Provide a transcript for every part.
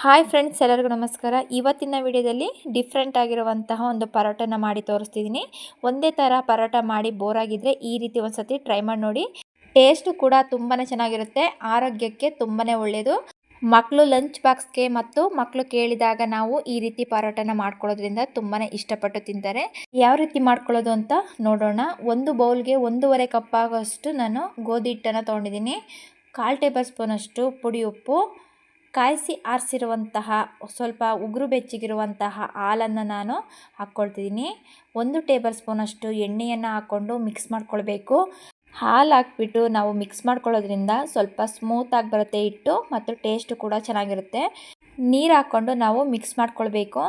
Hi friends, ಎಲ್ಲರಿಗೂ ನಮಸ್ಕಾರ. ಇವತ್ತಿನ ವಿಡಿಯೋದಲ್ಲಿ ಡಿಫ್ರೆಂಟ್ ಆಗಿರುವಂತಹ ಒಂದು ಪರೋಟನ ಮಾಡಿ ತೋರಿಸ್ತಿದ್ದೀನಿ. ಒಂದೇ ಥರ ಪರೋಟ ಮಾಡಿ ಬೋರ್ ಆಗಿದ್ರೆ ಈ ರೀತಿ ಒಂದ್ಸತಿ ಟ್ರೈ ಮಾಡಿ ನೋಡಿ. ಟೇಸ್ಟ್ ಕೂಡ ತುಂಬಾ ಚೆನ್ನಾಗಿರುತ್ತೆ, ಆರೋಗ್ಯಕ್ಕೆ ತುಂಬಾ ಒಳ್ಳೆಯದು. ಮಕ್ಕಳು ಲಂಚ್ ಬಾಕ್ಸ್ಗೆ ಮತ್ತು ಮಕ್ಕಳು ಕೇಳಿದಾಗ ನಾವು ಈ ರೀತಿ ಪರೋಟನ ಮಾಡ್ಕೊಳ್ಳೋದ್ರಿಂದ ತುಂಬಾ ಇಷ್ಟಪಟ್ಟು ತಿಂತಾರೆ. ಯಾವ ರೀತಿ ಮಾಡ್ಕೊಳ್ಳೋದು ಅಂತ ನೋಡೋಣ. ಒಂದು ಬೌಲ್ಗೆ 1.5 ಕಪ್ ಆಗೋಷ್ಟು ನಾನು ಗೋಧಿ ಹಿಟ್ಟನ್ನು ತೊಗೊಂಡಿದ್ದೀನಿ. 1/4 ಟೇಬಲ್ ಸ್ಪೂನ್ ಅಷ್ಟು ಪುಡಿ ಉಪ್ಪು, ಕಾಯಿಸಿ ಆರಿಸಿರುವಂತಹ ಸ್ವಲ್ಪ ಉಗುರು ಬೆಚ್ಚಗಿರುವಂತಹ ಹಾಲನ್ನು ನಾನು ಹಾಕ್ಕೊಳ್ತಿದ್ದೀನಿ. 1 ಟೇಬಲ್ ಸ್ಪೂನಷ್ಟು ಎಣ್ಣೆಯನ್ನು ಹಾಕ್ಕೊಂಡು ಮಿಕ್ಸ್ ಮಾಡ್ಕೊಳ್ಬೇಕು. ಹಾಲು ಹಾಕ್ಬಿಟ್ಟು ನಾವು ಮಿಕ್ಸ್ ಮಾಡ್ಕೊಳ್ಳೋದ್ರಿಂದ ಸ್ವಲ್ಪ ಸ್ಮೂತಾಗಿ ಬರುತ್ತೆ ಹಿಟ್ಟು ಮತ್ತು ಟೇಸ್ಟ್ ಕೂಡ ಚೆನ್ನಾಗಿರುತ್ತೆ. ನೀರು ಹಾಕ್ಕೊಂಡು ನಾವು ಮಿಕ್ಸ್ ಮಾಡ್ಕೊಳ್ಬೇಕು.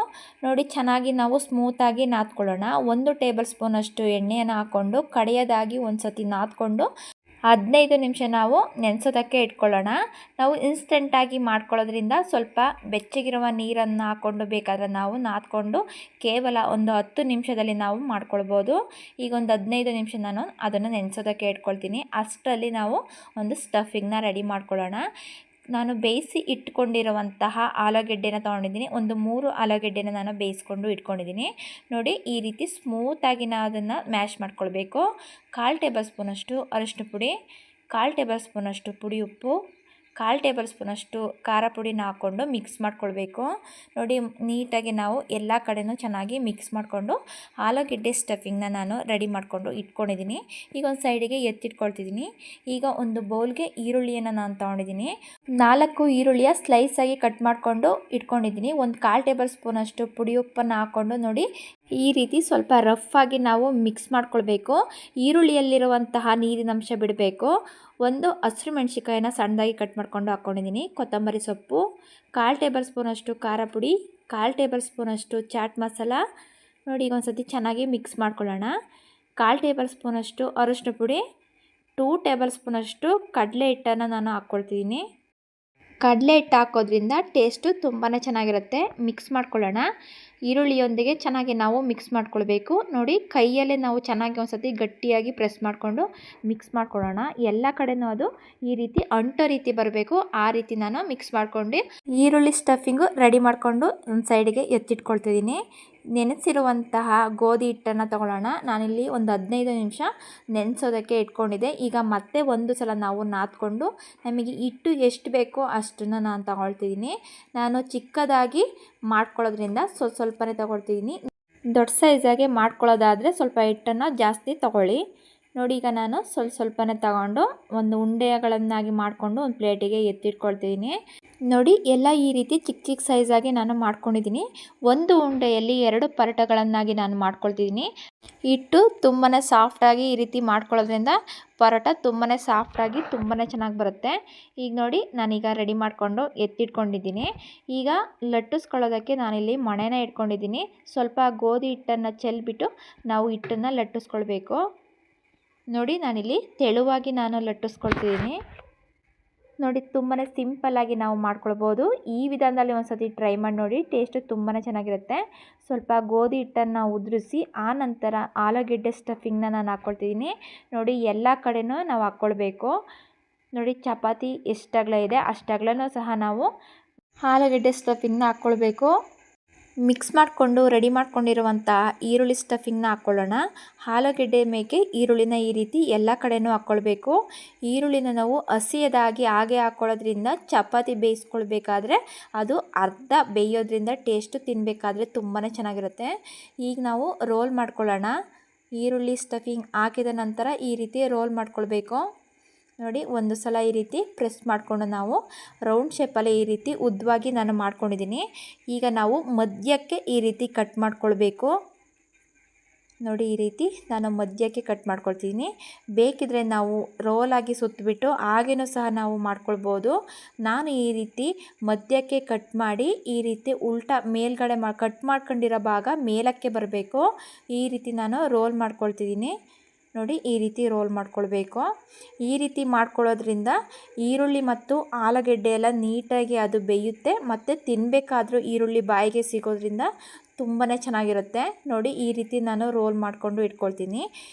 ನೋಡಿ, ಚೆನ್ನಾಗಿ ನಾವು ಸ್ಮೂತಾಗಿ ನಾದ್ಕೊಳ್ಳೋಣ. 1 ಟೇಬಲ್ ಸ್ಪೂನಷ್ಟು ಎಣ್ಣೆಯನ್ನು ಹಾಕ್ಕೊಂಡು ಕಡೆಯದಾಗಿ ಒಂದು ಸತಿ ನಾದ್ಕೊಂಡು 15 ನಿಮಿಷ ನಾವು ನೆನೆಸೋದಕ್ಕೆ ಇಟ್ಕೊಳ್ಳೋಣ. ನಾವು ಇನ್ಸ್ಟೆಂಟಾಗಿ ಮಾಡ್ಕೊಳ್ಳೋದ್ರಿಂದ ಸ್ವಲ್ಪ ಬೆಚ್ಚಗಿರುವ ನೀರನ್ನು ಹಾಕ್ಕೊಂಡು ಬೇಕಾದರೆ ನಾವು ನಾದ್ಕೊಂಡು ಕೇವಲ ಒಂದು 10 ನಿಮಿಷದಲ್ಲಿ ನಾವು ಮಾಡ್ಕೊಳ್ಬೋದು. ಈಗ ಒಂದು 15 ನಿಮಿಷ ನಾನು ಅದನ್ನು ನೆನೆಸೋದಕ್ಕೆ ಇಟ್ಕೊಳ್ತೀನಿ. ಅಷ್ಟರಲ್ಲಿ ನಾವು ಒಂದು ಸ್ಟಫಿಂಗ್ನ ರೆಡಿ ಮಾಡ್ಕೊಳ್ಳೋಣ. ನಾನು ಬೇಯಿಸಿ ಇಟ್ಕೊಂಡಿರುವಂತಹ ಆಲೂಗೆಡ್ಡೆನ ತೊಗೊಂಡಿದ್ದೀನಿ. ಒಂದು 3 ಆಲೂಗೆಡ್ಡೆನ ನಾನು ಬೇಯಿಸ್ಕೊಂಡು ಇಟ್ಕೊಂಡಿದ್ದೀನಿ. ನೋಡಿ, ಈ ರೀತಿ ಸ್ಮೂತಾಗಿ ನಾವು ಅದನ್ನು ಮ್ಯಾಶ್ ಮಾಡ್ಕೊಳ್ಬೇಕು. 1/4 ಟೇಬಲ್ ಸ್ಪೂನಷ್ಟು ಅರಿಶಿನ ಪುಡಿ, 1/4 ಟೇಬಲ್ ಸ್ಪೂನಷ್ಟು ಪುಡಿ ಉಪ್ಪು, 1/4 ಟೇಬಲ್ ಸ್ಪೂನಷ್ಟು ಖಾರ ಪುಡಿನ ಹಾಕ್ಕೊಂಡು ಮಿಕ್ಸ್ ಮಾಡ್ಕೊಳ್ಬೇಕು. ನೋಡಿ, ನೀಟಾಗಿ ನಾವು ಎಲ್ಲ ಕಡೆನೂ ಚೆನ್ನಾಗಿ ಮಿಕ್ಸ್ ಮಾಡಿಕೊಂಡು ಆಲೂಗೆಡ್ಡೆ ಸ್ಟಫಿಂಗ್ನ ನಾನು ರೆಡಿ ಮಾಡಿಕೊಂಡು ಇಟ್ಕೊಂಡಿದ್ದೀನಿ. ಈಗ ಒಂದು ಸೈಡಿಗೆ ಎತ್ತಿಟ್ಕೊಳ್ತಿದ್ದೀನಿ. ಈಗ ಒಂದು ಬೌಲ್ಗೆ ಈರುಳ್ಳಿಯನ್ನು ನಾನು ತೊಗೊಂಡಿದ್ದೀನಿ. 4 ಈರುಳ್ಳಿಯ ಸ್ಲೈಸಾಗಿ ಕಟ್ ಮಾಡಿಕೊಂಡು ಇಟ್ಕೊಂಡಿದ್ದೀನಿ. ಒಂದು 1/4 ಟೇಬಲ್ ಸ್ಪೂನಷ್ಟು ಪುಡಿ ಉಪ್ಪನ್ನು ಹಾಕ್ಕೊಂಡು ನೋಡಿ ಈ ರೀತಿ ಸ್ವಲ್ಪ ರಫಾಗಿ ನಾವು ಮಿಕ್ಸ್ ಮಾಡ್ಕೊಳ್ಬೇಕು. ಈರುಳ್ಳಿಯಲ್ಲಿರುವಂತಹ ನೀರಿನಂಶ ಬಿಡಬೇಕು. ಒಂದು ಹಸಿರು ಮೆಣಸಿಕಾಯಿನ ಸಣ್ಣದಾಗಿ ಕಟ್ ಮಾಡ್ಕೊಂಡು ಹಾಕ್ಕೊಂಡಿದ್ದೀನಿ. ಕೊತ್ತಂಬರಿ ಸೊಪ್ಪು, 1/4 ಟೇಬಲ್ ಸ್ಪೂನಷ್ಟು ಖಾರ ಪುಡಿ, 1/4 ಟೇಬಲ್ ಸ್ಪೂನಷ್ಟು ಚಾಟ್ ಮಸಾಲ. ನೋಡಿ, ಈಗ ಒಂದು ಸತಿ ಚೆನ್ನಾಗಿ ಮಿಕ್ಸ್ ಮಾಡ್ಕೊಳ್ಳೋಣ. 1/4 ಟೇಬಲ್ ಸ್ಪೂನಷ್ಟು ಅರಿಶಿನ ಪುಡಿ, 2 ಟೇಬಲ್ ಸ್ಪೂನಷ್ಟು ಕಡಲೆ ಹಿಟ್ಟನ್ನು ನಾನು ಹಾಕ್ಕೊಳ್ತಿದ್ದೀನಿ. ಕಡಲೆ ಹಿಟ್ಟು ಹಾಕೋದ್ರಿಂದ ಟೇಸ್ಟು ತುಂಬಾ ಚೆನ್ನಾಗಿರುತ್ತೆ. ಮಿಕ್ಸ್ ಮಾಡ್ಕೊಳ್ಳೋಣ. ಈರುಳ್ಳಿಯೊಂದಿಗೆ ಚೆನ್ನಾಗಿ ನಾವು ಮಿಕ್ಸ್ ಮಾಡ್ಕೊಳ್ಬೇಕು. ನೋಡಿ, ಕೈಯಲ್ಲೇ ನಾವು ಚೆನ್ನಾಗಿ ಒಂದು ಸತಿ ಗಟ್ಟಿಯಾಗಿ ಪ್ರೆಸ್ ಮಾಡಿಕೊಂಡು ಮಿಕ್ಸ್ ಮಾಡ್ಕೊಳ್ಳೋಣ. ಎಲ್ಲ ಕಡೆನೂ ಅದು ಈ ರೀತಿ ಅಂಟೋ ರೀತಿ ಬರಬೇಕು. ಆ ರೀತಿ ನಾನು ಮಿಕ್ಸ್ ಮಾಡ್ಕೊಂಡು ಈರುಳ್ಳಿ ಸ್ಟಫಿಂಗು ರೆಡಿ ಮಾಡಿಕೊಂಡು ಒಂದು ಸೈಡಿಗೆ ಎತ್ತಿಟ್ಕೊಳ್ತಿದ್ದೀನಿ. ನೆನೆಸಿರುವಂತಹ ಗೋಧಿ ಹಿಟ್ಟನ್ನು ತಗೊಳ್ಳೋಣ. ನಾನಿಲ್ಲಿ ಒಂದು 15 ನಿಮಿಷ ನೆನೆಸೋದಕ್ಕೆ ಇಟ್ಕೊಂಡಿದ್ದೆ. ಈಗ ಮತ್ತೆ ಒಂದು ಸಲ ನಾವು ನಾದ್ಕೊಂಡು ನಮಗೆ ಹಿಟ್ಟು ಎಷ್ಟು ಬೇಕೋ ಅಷ್ಟನ್ನು ನಾನು ತಗೊಳ್ತಿದ್ದೀನಿ. ನಾನು ಚಿಕ್ಕದಾಗಿ ಮಾಡ್ಕೊಳ್ಳೋದ್ರಿಂದ ಸ್ವಲ್ಪನೇ ತಗೊಳ್ತಿದ್ದೀನಿ. ದೊಡ್ಡ ಸೈಜಾಗಿ ಮಾಡ್ಕೊಳ್ಳೋದಾದರೆ ಸ್ವಲ್ಪ ಹಿಟ್ಟನ್ನು ಜಾಸ್ತಿ ತಗೊಳ್ಳಿ. ನೋಡಿ, ಈಗ ನಾನು ಸ್ವಲ್ಪನೇ ತಗೊಂಡು ಒಂದು ಉಂಡೆಗಳನ್ನಾಗಿ ಮಾಡಿಕೊಂಡು ಒಂದು ಪ್ಲೇಟಿಗೆ ಎತ್ತಿಟ್ಕೊಳ್ತಿದ್ದೀನಿ. ನೋಡಿ, ಎಲ್ಲ ಈ ರೀತಿ ಚಿಕ್ಕ ಚಿಕ್ಕ ಸೈಜಾಗಿ ನಾನು ಮಾಡ್ಕೊಂಡಿದ್ದೀನಿ. ಒಂದು ಉಂಡೆಯಲ್ಲಿ 2 ಪರೋಟಗಳನ್ನಾಗಿ ನಾನು ಮಾಡ್ಕೊಳ್ತಿದ್ದೀನಿ. ಹಿಟ್ಟು ತುಂಬಾ ಸಾಫ್ಟಾಗಿ ಈ ರೀತಿ ಮಾಡ್ಕೊಳ್ಳೋದ್ರಿಂದ ಪರೋಟ ತುಂಬಾ ಸಾಫ್ಟಾಗಿ ತುಂಬಾ ಚೆನ್ನಾಗಿ ಬರುತ್ತೆ. ಈಗ ನೋಡಿ, ನಾನೀಗ ರೆಡಿ ಮಾಡಿಕೊಂಡು ಎತ್ತಿಟ್ಕೊಂಡಿದ್ದೀನಿ. ಈಗ ಲಟ್ಟಿಸ್ಕೊಳ್ಳೋದಕ್ಕೆ ನಾನಿಲ್ಲಿ ಮಣೆನ ಇಟ್ಕೊಂಡಿದ್ದೀನಿ. ಸ್ವಲ್ಪ ಗೋಧಿ ಹಿಟ್ಟನ್ನು ಚೆಲ್ಲಿಬಿಟ್ಟು ನಾವು ಹಿಟ್ಟನ್ನು ಲಟ್ಟಿಸ್ಕೊಳ್ಬೇಕು. ನೋಡಿ, ನಾನಿಲ್ಲಿ ತೆಳುವಾಗಿ ನಾನು ಲಟ್ಟಿಸ್ಕೊಳ್ತಿದ್ದೀನಿ. ನೋಡಿ, ತುಂಬಾ ಸಿಂಪಲ್ಲಾಗಿ ನಾವು ಮಾಡ್ಕೊಳ್ಬೋದು. ಈ ವಿಧಾನದಲ್ಲಿ ಒಂದು ಸತಿ ಟ್ರೈ ಮಾಡಿ ನೋಡಿ. ಟೇಸ್ಟು ತುಂಬಾ ಚೆನ್ನಾಗಿರುತ್ತೆ. ಸ್ವಲ್ಪ ಗೋಧಿ ಹಿಟ್ಟನ್ನು ಉದುರಿಸಿ ಆ ನಂತರ ಆಲೂಗೆಡ್ಡೆ ಸ್ಟಫಿಂಗ್ನ ನಾನು ಹಾಕ್ಕೊಳ್ತಿದ್ದೀನಿ. ನೋಡಿ, ಎಲ್ಲ ಕಡೆನೂ ನಾವು ಹಾಕ್ಕೊಳ್ಬೇಕು. ನೋಡಿ, ಚಪಾತಿ ಎಷ್ಟು ಅಗಲ ಇದೆ ಅಷ್ಟು ಅಗಲನೂ ಸಹ ನಾವು ಆಲೂಗೆಡ್ಡೆ ಸ್ಟಫಿಂಗ್ನ ಹಾಕ್ಕೊಳ್ಬೇಕು. ಮಿಕ್ಸ್ ಮಾಡಿಕೊಂಡು ರೆಡಿ ಮಾಡ್ಕೊಂಡಿರುವಂಥ ಈರುಳ್ಳಿ ಸ್ಟಫಿಂಗ್ನ ಹಾಕ್ಕೊಳ್ಳೋಣ. ಆಲೂಗೆಡ್ಡೆ ಮೇಲೆ ಈರುಳ್ಳಿನ ಈ ರೀತಿ ಎಲ್ಲ ಕಡೆನೂ ಹಾಕ್ಕೊಳ್ಬೇಕು. ಈರುಳ್ಳಿನ ನಾವು ಹಸಿಯದಾಗಿ ಹಾಗೆ ಹಾಕ್ಕೊಳ್ಳೋದ್ರಿಂದ ಚಪಾತಿ ಬೇಯಿಸ್ಕೊಳ್ಬೇಕಾದ್ರೆ ಅದು ಅರ್ಧ ಬೇಯೋದ್ರಿಂದ ಟೇಸ್ಟು ತಿನ್ನಬೇಕಾದ್ರೆ ತುಂಬಾ ಚೆನ್ನಾಗಿರುತ್ತೆ. ಈಗ ನಾವು ರೋಲ್ ಮಾಡ್ಕೊಳ್ಳೋಣ. ಈರುಳ್ಳಿ ಸ್ಟಫಿಂಗ್ ಹಾಕಿದ ನಂತರ ಈ ರೀತಿ ರೋಲ್ ಮಾಡ್ಕೊಳ್ಬೇಕು. ನೋಡಿ, ಒಂದು ಸಲ ಈ ರೀತಿ ಪ್ರೆಸ್ ಮಾಡಿಕೊಂಡು ನಾವು ರೌಂಡ್ ಶೇಪಲ್ಲಿ ಈ ರೀತಿ ಉದ್ದವಾಗಿ ನಾನು ಮಾಡ್ಕೊಂಡಿದ್ದೀನಿ. ಈಗ ನಾವು ಮಧ್ಯಕ್ಕೆ ಈ ರೀತಿ ಕಟ್ ಮಾಡ್ಕೊಳ್ಬೇಕು. ನೋಡಿ, ಈ ರೀತಿ ನಾನು ಮಧ್ಯಕ್ಕೆ ಕಟ್ ಮಾಡ್ಕೊಳ್ತೀನಿ. ಬೇಕಿದ್ರೆ ನಾವು ರೋಲಾಗಿ ಸುತ್ತಬಿಟ್ಟು ಹಾಗೇನೂ ಸಹ ನಾವು ಮಾಡ್ಕೊಳ್ಬೋದು. ನಾನು ಈ ರೀತಿ ಮಧ್ಯಕ್ಕೆ ಕಟ್ ಮಾಡಿ ಈ ರೀತಿ ಉಲ್ಟಾ ಮೇಲ್ಗಡೆ ಕಟ್ ಮಾಡ್ಕೊಂಡಿರೋ ಭಾಗ ಮೇಲಕ್ಕೆ ಬರಬೇಕು. ಈ ರೀತಿ ನಾನು ರೋಲ್ ಮಾಡ್ಕೊಳ್ತಿದ್ದೀನಿ. ನೋಡಿ, ಈ ರೀತಿ ರೋಲ್ ಮಾಡ್ಕೊಳ್ಬೇಕು. ಈ ರೀತಿ ಮಾಡ್ಕೊಳ್ಳೋದ್ರಿಂದ ಈರುಳ್ಳಿ ಮತ್ತು ಆಲೂಗೆಡ್ಡೆ ಎಲ್ಲ ನೀಟಾಗಿ ಅದು ಬೇಯುತ್ತೆ ಮತ್ತು ತಿನ್ನಬೇಕಾದ್ರೂ ಈರುಳ್ಳಿ ಬಾಯಿಗೆ ಸಿಗೋದ್ರಿಂದ ತುಂಬಾ ಚೆನ್ನಾಗಿರುತ್ತೆ. ನೋಡಿ, ಈ ರೀತಿ ನಾನು ರೋಲ್ ಮಾಡಿಕೊಂಡು ಇಟ್ಕೊಳ್ತೀನಿ.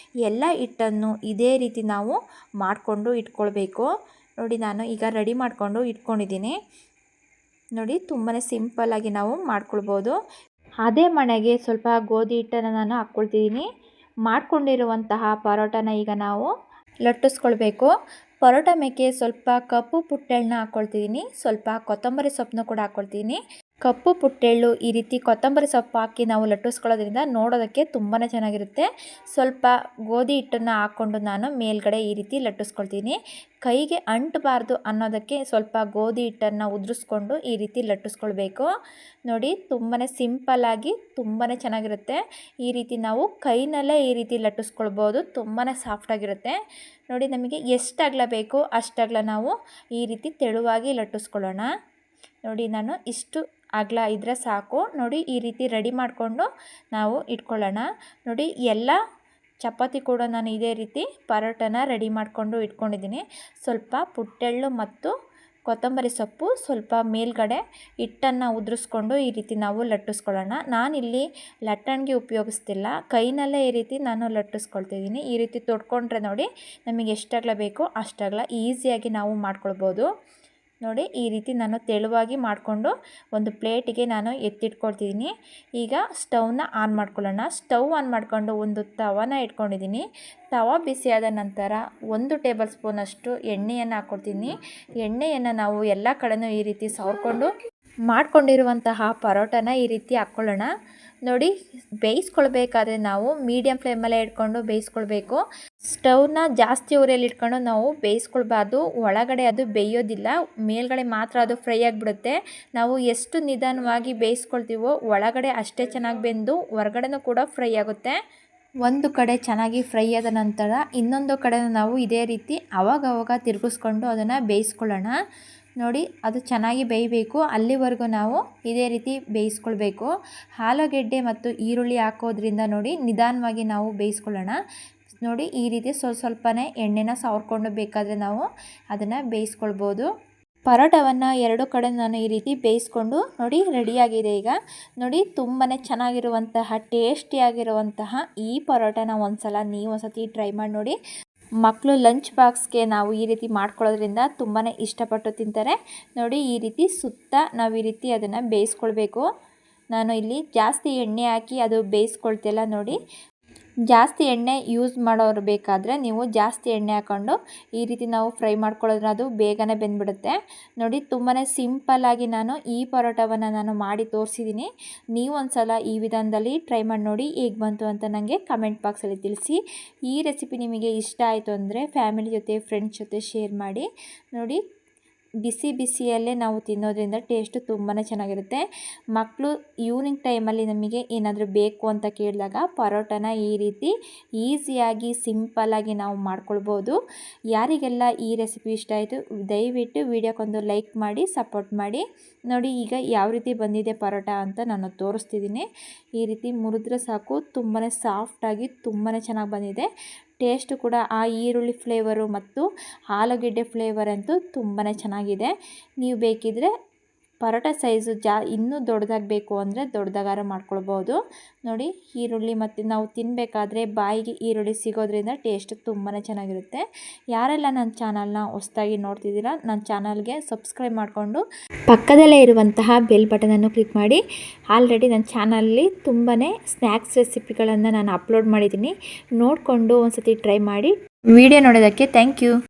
ಎಲ್ಲ ಹಿಟ್ಟನ್ನು ಇದೇ ರೀತಿ ನಾವು ಮಾಡಿಕೊಂಡು ಇಟ್ಕೊಳ್ಬೇಕು. ನೋಡಿ, ನಾನು ಈಗ ರೆಡಿ ಮಾಡಿಕೊಂಡು ಇಟ್ಕೊಂಡಿದ್ದೀನಿ. ನೋಡಿ ತುಂಬಾ ಸಿಂಪಲ್ಲಾಗಿ ನಾವು ಮಾಡ್ಕೊಳ್ಬೋದು. ಅದೇ ಮಣೆಗೆ ಸ್ವಲ್ಪ ಗೋಧಿ ಹಿಟ್ಟನ್ನು ನಾನು ಹಾಕ್ಕೊಳ್ತಿದ್ದೀನಿ. ಮಾಡ್ಕೊಂಡಿರುವಂತಹ ಪರೋಟನ ಈಗ ನಾವು ಲಟ್ಟಿಸ್ಕೊಳ್ಬೇಕು. ಪರೋಟ ಮೇಕೆ ಸ್ವಲ್ಪ ಕಪ್ಪು ಪುಟ್ಟೆಳ್ಳನ್ನ ಹಾಕ್ಕೊಳ್ತಿದ್ದೀನಿ. ಸ್ವಲ್ಪ ಕೊತ್ತಂಬರಿ ಸೊಪ್ಪನ್ನು ಕೂಡ ಹಾಕ್ಕೊಳ್ತೀನಿ. ಕಪ್ಪು ಪುಟ್ಟೆಳ್ಳು ಈ ರೀತಿ ಕೊತ್ತಂಬರಿ ಸೊಪ್ಪು ಹಾಕಿ ನಾವು ಲಟ್ಟಿಸ್ಕೊಳ್ಳೋದ್ರಿಂದ ನೋಡೋದಕ್ಕೆ ತುಂಬಾ ಚೆನ್ನಾಗಿರುತ್ತೆ. ಸ್ವಲ್ಪ ಗೋಧಿ ಹಿಟ್ಟನ್ನು ಹಾಕ್ಕೊಂಡು ನಾನು ಮೇಲ್ಗಡೆ ಈ ರೀತಿ ಲಟ್ಟಿಸ್ಕೊಳ್ತೀನಿ. ಕೈಗೆ ಅಂಟಬಾರ್ದು ಅನ್ನೋದಕ್ಕೆ ಸ್ವಲ್ಪ ಗೋಧಿ ಹಿಟ್ಟನ್ನು ಉದುರಿಸ್ಕೊಂಡು ಈ ರೀತಿ ಲಟ್ಟಿಸ್ಕೊಳ್ಬೇಕು. ನೋಡಿ ತುಂಬಾ ಸಿಂಪಲ್ಲಾಗಿ ತುಂಬಾ ಚೆನ್ನಾಗಿರುತ್ತೆ. ಈ ರೀತಿ ನಾವು ಕೈನಲ್ಲೇ ಈ ರೀತಿ ಲಟ್ಟಿಸ್ಕೊಳ್ಬೋದು. ತುಂಬಾ ಸಾಫ್ಟಾಗಿರುತ್ತೆ. ನೋಡಿ ನಮಗೆ ಎಷ್ಟು ಅಗಲ ಬೇಕೋ ಅಷ್ಟು ಅಗಲ ನಾವು ಈ ರೀತಿ ತೆಳುವಾಗಿ ಲಟ್ಟಿಸ್ಕೊಳ್ಳೋಣ. ನೋಡಿ ನಾನು ಇಷ್ಟು ಅಗಲ ಇದ್ದರೆ ಸಾಕು. ನೋಡಿ ಈ ರೀತಿ ರೆಡಿ ಮಾಡಿಕೊಂಡು ನಾವು ಇಟ್ಕೊಳ್ಳೋಣ. ನೋಡಿ ಎಲ್ಲ ಚಪಾತಿ ಕೂಡ ನಾನು ಇದೇ ರೀತಿ ಪರೋಟನ ರೆಡಿ ಮಾಡಿಕೊಂಡು ಇಟ್ಕೊಂಡಿದ್ದೀನಿ. ಸ್ವಲ್ಪ ಪುಟ್ಟೆಳ್ಳು ಮತ್ತು ಕೊತ್ತಂಬರಿ ಸೊಪ್ಪು ಸ್ವಲ್ಪ ಮೇಲ್ಗಡೆ ಹಿಟ್ಟನ್ನು ಉದುರಿಸ್ಕೊಂಡು ಈ ರೀತಿ ನಾವು ಲಟ್ಟಿಸ್ಕೊಳ್ಳೋಣ. ನಾನಿಲ್ಲಿ ಲಟ್ಟಣಿಗೆ ಉಪಯೋಗಿಸ್ತಿಲ್ಲ, ಕೈನಲ್ಲೇ ಈ ರೀತಿ ನಾನು ಲಟ್ಟಿಸ್ಕೊಳ್ತಿದ್ದೀನಿ. ಈ ರೀತಿ ತೊಡ್ಕೊಂಡ್ರೆ ನೋಡಿ ನಮಗೆ ಎಷ್ಟು ಅಗಲ ಬೇಕೋ ಅಷ್ಟು ಅಗಲ ಈಸಿಯಾಗಿ ನಾವು ಮಾಡ್ಕೊಳ್ಬೋದು. ನೋಡಿ ಈ ರೀತಿ ನಾನು ತೆಳುವಾಗಿ ಮಾಡಿಕೊಂಡು ಒಂದು ಪ್ಲೇಟಿಗೆ ನಾನು ಎತ್ತಿಟ್ಕೊಳ್ತಿದ್ದೀನಿ. ಈಗ ಸ್ಟವ್ನ ಆನ್ ಮಾಡ್ಕೊಳ್ಳೋಣ. ಸ್ಟವ್ ಆನ್ ಮಾಡಿಕೊಂಡು ಒಂದು ತವಾನ ಇಟ್ಕೊಂಡಿದ್ದೀನಿ. ತವಾ ಬಿಸಿಯಾದ ನಂತರ 1 ಟೇಬಲ್ ಸ್ಪೂನಷ್ಟು ಎಣ್ಣೆಯನ್ನು ಹಾಕ್ಕೊಳ್ತೀನಿ. ಎಣ್ಣೆಯನ್ನು ನಾವು ಎಲ್ಲ ಕಡೆನೂ ಈ ರೀತಿ ಸವರ್ಕೊಂಡು ಮಾಡ್ಕೊಂಡಿರುವಂತಹ ಪರೋಟನ ಈ ರೀತಿ ಹಾಕ್ಕೊಳ್ಳೋಣ. ನೋಡಿ ಬೇಯಿಸ್ಕೊಳ್ಬೇಕಾದ್ರೆ ನಾವು ಮೀಡಿಯಮ್ ಫ್ಲೇಮಲ್ಲೇ ಇಟ್ಕೊಂಡು ಬೇಯಿಸ್ಕೊಳ್ಬೇಕು. ಸ್ಟವ್ನ ಜಾಸ್ತಿ ಉರಿಯಲ್ಲಿ ಇಟ್ಕೊಂಡು ನಾವು ಬೇಯಿಸ್ಕೊಳ್ಬಾರ್ದು. ಒಳಗಡೆ ಅದು ಬೇಯೋದಿಲ್ಲ, ಮೇಲ್ಗಡೆ ಮಾತ್ರ ಅದು ಫ್ರೈ ಆಗಿಬಿಡುತ್ತೆ. ನಾವು ಎಷ್ಟು ನಿಧಾನವಾಗಿ ಬೇಯಿಸ್ಕೊಳ್ತೀವೋ ಒಳಗಡೆ ಅಷ್ಟೇ ಚೆನ್ನಾಗಿ ಬೆಂದು ಹೊರಗಡೆನೂ ಕೂಡ ಫ್ರೈ ಆಗುತ್ತೆ. ಒಂದು ಕಡೆ ಚೆನ್ನಾಗಿ ಫ್ರೈ ಆದ ನಂತರ ಇನ್ನೊಂದು ಕಡೆ ನಾವು ಇದೇ ರೀತಿ ಅವಾಗವಾಗ ತಿರುಗಿಸ್ಕೊಂಡು ಅದನ್ನು ಬೇಯಿಸ್ಕೊಳ್ಳೋಣ. ನೋಡಿ ಅದು ಚೆನ್ನಾಗಿ ಬೇಯಬೇಕು, ಅಲ್ಲಿವರೆಗೂ ನಾವು ಇದೇ ರೀತಿ ಬೇಯಿಸ್ಕೊಳ್ಬೇಕು. ಆಲೂಗೆಡ್ಡೆ ಮತ್ತು ಈರುಳ್ಳಿ ಹಾಕೋದ್ರಿಂದ ನೋಡಿ ನಿಧಾನವಾಗಿ ನಾವು ಬೇಯಿಸ್ಕೊಳ್ಳೋಣ. ನೋಡಿ ಈ ರೀತಿ ಸ್ವಲ್ಪನೇ ಎಣ್ಣೆನ ಸವರ್ಕೊಂಡು ಬೇಕಾದರೆ ನಾವು ಅದನ್ನು ಬೇಯಿಸ್ಕೊಳ್ಬೋದು. ಪರೋಟವನ್ನು 2 ಕಡೆ ನಾನು ಈ ರೀತಿ ಬೇಯಿಸ್ಕೊಂಡು ನೋಡಿ ರೆಡಿಯಾಗಿದೆ. ಈಗ ನೋಡಿ ತುಂಬಾ ಚೆನ್ನಾಗಿರುವಂತಹ ಟೇಸ್ಟಿಯಾಗಿರುವಂತಹ ಈ ಪರೋಟನ ನೀವು ಒಂದ್ಸತಿ ಟ್ರೈ ಮಾಡಿ ನೋಡಿ. ಮಕ್ಕಳು ಲಂಚ್ ಬಾಕ್ಸ್ಗೆ ನಾವು ಈ ರೀತಿ ಮಾಡ್ಕೊಳ್ಳೋದ್ರಿಂದ ತುಂಬಾ ಇಷ್ಟಪಟ್ಟು ತಿಂತಾರೆ. ನೋಡಿ ಈ ರೀತಿ ಸುತ್ತ ನಾವು ಈ ರೀತಿ ಅದನ್ನು ಬೇಯಿಸ್ಕೊಳ್ಬೇಕು. ನಾನು ಇಲ್ಲಿ ಜಾಸ್ತಿ ಎಣ್ಣೆ ಹಾಕಿ ಅದು ಬೇಯಿಸ್ಕೊಳ್ತಿಲ್ಲ. ನೋಡಿ ಜಾಸ್ತಿ ಎಣ್ಣೆ ಯೂಸ್ ಮಾಡೋರು ಬೇಕಾದರೆ ನೀವು ಜಾಸ್ತಿ ಎಣ್ಣೆ ಹಾಕ್ಕೊಂಡು ಈ ರೀತಿ ನಾವು ಫ್ರೈ ಮಾಡ್ಕೊಳ್ಳೋದ್ರೆ ಅದು ಬೇಗನೆ ಬೆಂದ್ಬಿಡುತ್ತೆ. ನೋಡಿ ತುಂಬಾ ಸಿಂಪಲ್ಲಾಗಿ ನಾನು ಈ ಪರೋಟವನ್ನು ನಾನು ಮಾಡಿ ತೋರಿಸಿದ್ದೀನಿ. ನೀವು ಒಂದ್ಸಲ ಈ ವಿಧಾನದಲ್ಲಿ ಟ್ರೈ ಮಾಡಿ ನೋಡಿ, ಹೇಗೆ ಬಂತು ಅಂತ ನನಗೆ ಕಮೆಂಟ್ ಬಾಕ್ಸಲ್ಲಿ ತಿಳಿಸಿ. ಈ ರೆಸಿಪಿ ನಿಮಗೆ ಇಷ್ಟ ಆಯಿತು ಅಂದರೆ ಫ್ಯಾಮಿಲಿ ಜೊತೆ ಫ್ರೆಂಡ್ಸ್ ಜೊತೆ ಶೇರ್ ಮಾಡಿ. ನೋಡಿ ಬಿಸಿ ಬಿಸಿಯಲ್ಲೇ ನಾವು ತಿನ್ನೋದ್ರಿಂದ ಟೇಸ್ಟು ತುಂಬಾ ಚೆನ್ನಾಗಿರುತ್ತೆ. ಮಕ್ಕಳು ಈವ್ನಿಂಗ್ ಟೈಮಲ್ಲಿ ನಮಗೆ ಏನಾದರೂ ಬೇಕು ಅಂತ ಕೇಳಿದಾಗ ಪರೋಟನ ಈ ರೀತಿ ಈಸಿಯಾಗಿ ಸಿಂಪಲ್ಲಾಗಿ ನಾವು ಮಾಡ್ಕೊಳ್ಬೋದು. ಯಾರಿಗೆಲ್ಲ ಈ ರೆಸಿಪಿ ಇಷ್ಟ ಆಯಿತು ದಯವಿಟ್ಟು ವಿಡಿಯೋಕ್ಕೊಂದು ಲೈಕ್ ಮಾಡಿ ಸಪೋರ್ಟ್ ಮಾಡಿ. ನೋಡಿ ಈಗ ಯಾವ ರೀತಿ ಬಂದಿದೆ ಪರೋಟ ಅಂತ ನಾನು ತೋರಿಸ್ತಿದ್ದೀನಿ. ಈ ರೀತಿ ಮುರಿದ್ರೆ ಸಾಕು, ತುಂಬಾ ಸಾಫ್ಟಾಗಿ ತುಂಬಾ ಚೆನ್ನಾಗಿ ಬಂದಿದೆ. ಟೇಸ್ಟು ಕೂಡ ಆ ಈರುಳ್ಳಿ ಫ್ಲೇವರು ಮತ್ತು ಆಲೂಗೆಡ್ಡೆ ಫ್ಲೇವರ್ ಅಂತೂ ತುಂಬಾ ಚೆನ್ನಾಗಿದೆ. ನೀವು ಬೇಕಿದ್ದರೆ ಪರೋಟ ಸೈಜು ಇನ್ನೂ ದೊಡ್ಡದಾಗಬೇಕು ಅಂದರೆ ದೊಡ್ಡದಾಗಾರ ಮಾಡ್ಕೊಳ್ಬೋದು. ನೋಡಿ ಈರುಳ್ಳಿ ಮತ್ತು ನಾವು ತಿನ್ನಬೇಕಾದ್ರೆ ಬಾಯಿಗೆ ಈರುಳ್ಳಿ ಸಿಗೋದ್ರಿಂದ ಟೇಸ್ಟ್ ತುಂಬಾ ಚೆನ್ನಾಗಿರುತ್ತೆ. ಯಾರೆಲ್ಲ ನನ್ನ ಚಾನಲ್ನ ಹೊಸದಾಗಿ ನೋಡ್ತಿದ್ದೀರಾ ನನ್ನ ಚಾನಲ್ಗೆ ಸಬ್ಸ್ಕ್ರೈಬ್ ಮಾಡಿಕೊಂಡು ಪಕ್ಕದಲ್ಲೇ ಇರುವಂತಹ ಬೆಲ್ ಬಟನನ್ನು ಕ್ಲಿಕ್ ಮಾಡಿ. ಆಲ್ರೆಡಿ ನನ್ನ ಚಾನಲ್ಲಿ ತುಂಬಾ ಸ್ನ್ಯಾಕ್ಸ್ ರೆಸಿಪಿಗಳನ್ನು ನಾನು ಅಪ್ಲೋಡ್ ಮಾಡಿದ್ದೀನಿ. ನೋಡಿಕೊಂಡು ಒಂದು ಸತಿ ಟ್ರೈ ಮಾಡಿ. ವಿಡಿಯೋ ನೋಡೋದಕ್ಕೆ ಥ್ಯಾಂಕ್ ಯು.